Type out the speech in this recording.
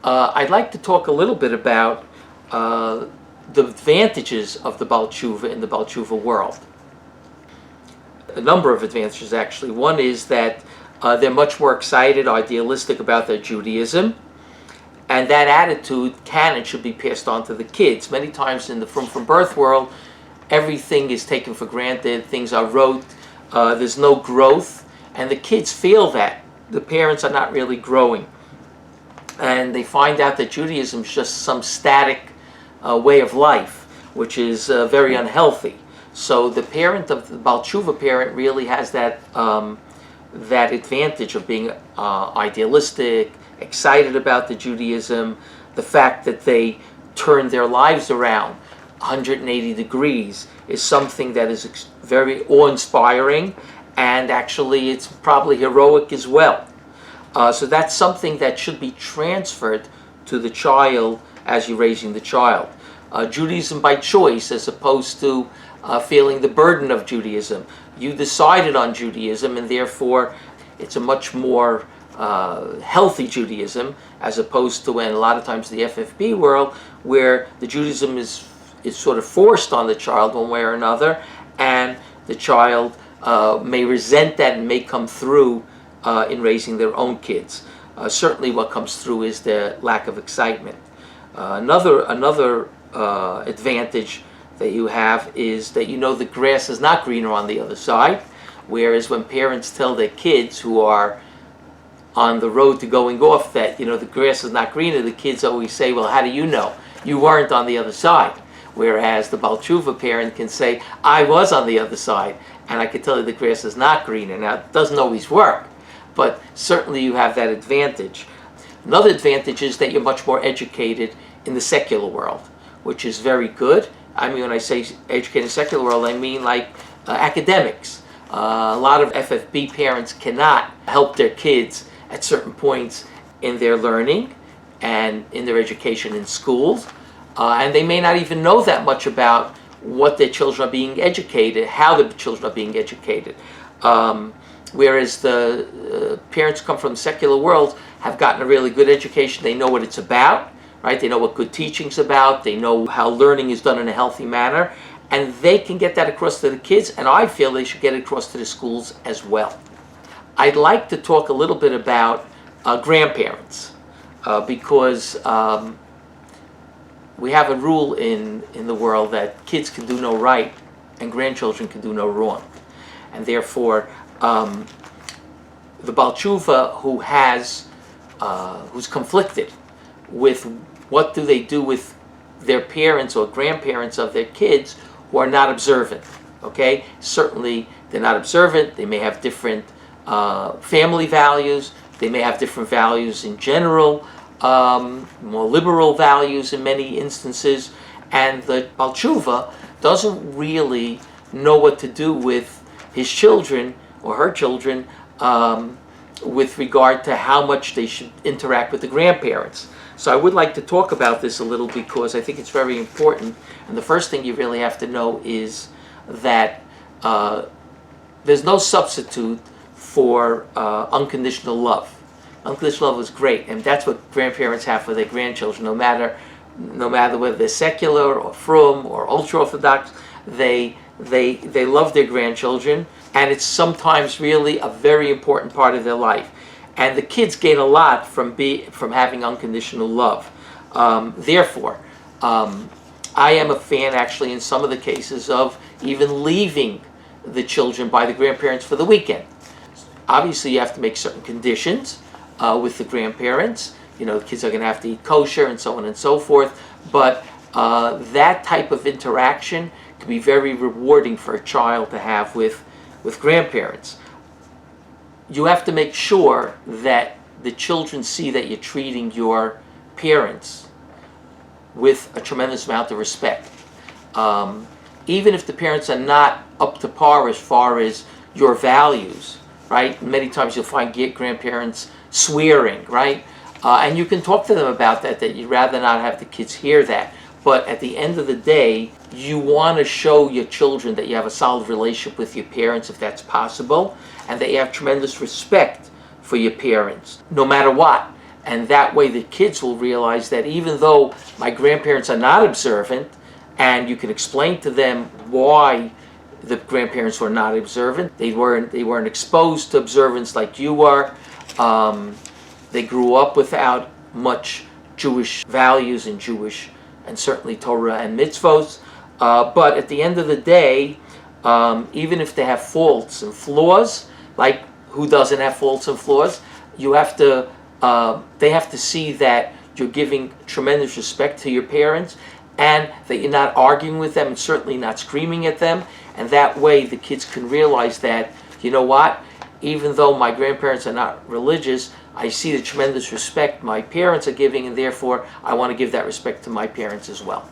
I'd like to talk a little bit about the advantages of the Baal Tshuva in the Baal Tshuva world. A number of advantages, actually. One is that they're much more excited, idealistic about their Judaism, and that attitude can and should be passed on to the kids. Many times in the from birth world, everything is taken for granted, things are rote, there's no growth, and the kids feel that. The parents are not really growing. And they find out that Judaism is just some static way of life, which is very unhealthy. So the parent of the Baal Tshuva parent really has that that advantage of being idealistic, excited about the Judaism, the fact that they turn their lives around 180 degrees is something that is very awe-inspiring, and actually it's probably heroic as well. So that's something that should be transferred to the child as you're raising the child. Judaism by choice, as opposed to feeling the burden of Judaism. You decided on Judaism, and therefore it's a much more healthy Judaism, as opposed to when a lot of times the FFB world, where the Judaism is sort of forced on the child one way or another, and the child may resent that and may come through in raising their own kids. Certainly what comes through is the lack of excitement. Another advantage that you have is that you know the grass is not greener on the other side, whereas when parents tell their kids who are on the road to going off that, you know, the grass is not greener, the kids always say, well, how do you know? You weren't on the other side. Whereas the Baal Tshuva parent can say, I was on the other side, and I can tell you the grass is not greener. Now, it doesn't always work, but certainly you have that advantage. Another advantage is that you're much more educated in the secular world, which is very good. I mean, when I say educated in the secular world, I mean like academics. A lot of FFB parents cannot help their kids at certain points in their learning and in their education in schools. And they may not even know that much about what their children are being educated, how the children are being educated. Whereas the parents who come from the secular world have gotten a really good education. They know what it's about, right? They know what good teaching's about. They know how learning is done in a healthy manner. And they can get that across to the kids, and I feel they should get it across to the schools as well. I'd like to talk a little bit about grandparents, because we have a rule in the world that kids can do no right and grandchildren can do no wrong. And therefore, the Baal Tshuva who's conflicted with what do they do with their parents or grandparents of their kids who are not observant, okay? Certainly they're not observant, they may have different family values, they may have different values in general, more liberal values in many instances, and the Baal Tshuva doesn't really know what to do with his children or her children with regard to how much they should interact with the grandparents. So I would like to talk about this a little because I think it's very important. And the first thing you really have to know is that there's no substitute for unconditional love. Unconditional love is great, and that's what grandparents have for their grandchildren. No matter whether they're secular or frum or ultra-Orthodox, they love their grandchildren, and it's sometimes really a very important part of their life. And the kids gain a lot from having unconditional love. Therefore, I am a fan, actually, in some of the cases, of even leaving the children by the grandparents for the weekend. Obviously, you have to make certain conditions with the grandparents. You know, the kids are going to have to eat kosher and so on and so forth. But that type of interaction can be very rewarding for a child to have with grandparents. You have to make sure that the children see that you're treating your parents with a tremendous amount of respect. Even if the parents are not up to par as far as your values, right? Many times you'll find grandparents swearing, right? And you can talk to them about that you'd rather not have the kids hear that. But at the end of the day, you want to show your children that you have a solid relationship with your parents, if that's possible, and that you have tremendous respect for your parents, no matter what. And that way the kids will realize that even though my grandparents are not observant, and you can explain to them why the grandparents were not observant, they weren't exposed to observance like you were. They grew up without much Jewish values and Jewish, and certainly Torah and mitzvos. But at the end of the day, even if they have faults and flaws, like who doesn't have faults and flaws, you have to. They have to see that you're giving tremendous respect to your parents, and that you're not arguing with them, and certainly not screaming at them. And that way, the kids can realize that, you know what? Even though my grandparents are not religious, I see the tremendous respect my parents are giving, and therefore I want to give that respect to my parents as well.